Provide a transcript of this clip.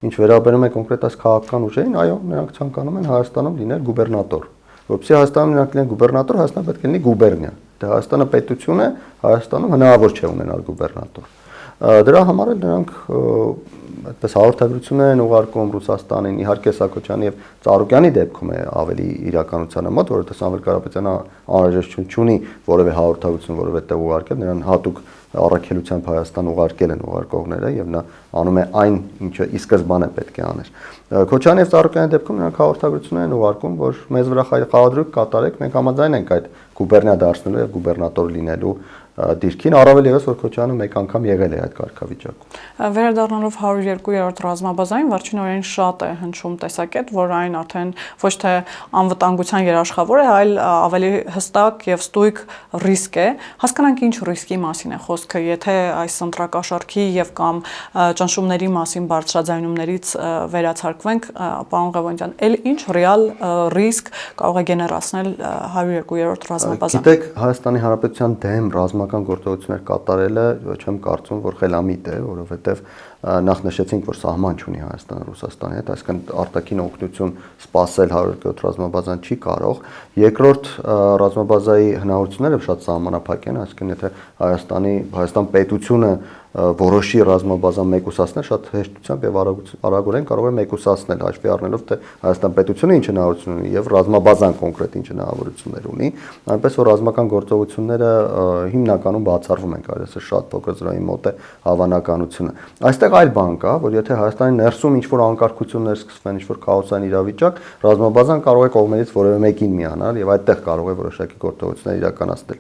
Ինչ վերաբերում է կոնկրետ այս քաղաքական ուժերին, այո, նրանք ցանկանում են Հայաստանում լինել գուբերնատոր։ Որպեսզի Հայաստանում նրանք լինեն գուբերնատոր, Հայաստանը պետք է լինի գուբերնիա։ Դե Հայաստանը պետություն է, Հայաստանում հնարավոր չէ ունենալ գուբերնատոր։ Դրա համար էլ նրանք այդպես հաղորդագրություններ են ուղարկում Ռուսաստանին, իհարկե Սաքոչյանի եւ Ծառուկյանի դեպքում է ավելի իրականությանը մոտ, որովհետեւ Սամվել Կարապետյանը անհրաժեշտություն չունի որևէ հաղորդագրություն որևէ տեղ ուղարկել, նրան հատուկ առաքելությամբ Հայաստան ուղարկել են ուղարկողները եւ նա անում է այն, ինչը ի սկզբանե պետք է աներ։ Քոչարյանի եւ Ծառուկյանի դեպքում նրանք հաղորդագրություններ են ուղարկում, որ մեզ վրա խաղադրույք կատարեք, մենք համաձայն ենք այդ գուբերնիա դարձնելու եւ գուբերնատոր լինելու դիրքին, առավել ևս որ Քոչարյանը մեկ անգամ եղել է այդ կարգավիճակում։ Վերադառնալով 102-րդ ռազմաբազային, վերջինորեն շատ է հնչում տեսակետ, որ այն արդեն ոչ թե անվտանգության երաշխավոր է, այլ ավելի հստակ եւ ստույգ ռիսկ է։ Հասկանանք ինչ ռիսկի մասին է խոսքը, եթե այս ընտրակաշառքի եւ կամ ճնշումների մասին բարձրաձայնումներից վերացարկվենք, պարոն Ղևոնդյան, ել ինչ ռեալ ռիսկ կարող է գեներացնել 102-րդ ռազմաբազան։ Գիտեք, Հայաստանի Հանրապետության դեմ ռազմական գործողություններ կատարելը չեմ կարծում, որ խելամիտ է, որովհետեւ նախ նշեցինք, որ սահման չունի Հայաստանը Ռուսաստանի հետ, այսինքն արտաքին օգնություն սпасել 107 ռազմաբազան չի կարող։ Երկրորդ ռազմաբազայի հնարավորությունները շատ սահմանափակ են, այսինքն եթե Հայաստան պետությունը որոշի ռազմաբազան մեկուսացնել, շատ հեշտությամբ եւ արագորեն կարող է մեկուսացնել, հաշվի առնելով թե Հայաստան պետությունը ինչ հնարավորություն ունի եւ ռազմաբազան կոնկրետ ինչ հնարավորություններ ունի, այնպես որ ռազմական գործողությունները հիմնականում բացառվում են, կարելի է շատ փոքր զրոյի մոտ է հավանականությունը։ Այստեղ այլ բան կա, որ եթե Հայաստանի ներսում ինչ-որ անկարգություններ սկսվեն, ինչ-որ քաոսային իրավիճակ, ռազմաբազան կարող է կողմերից որևէ մեկին միանալ եւ այդտեղ կարող է որոշակի գործողություններ իրականացնել։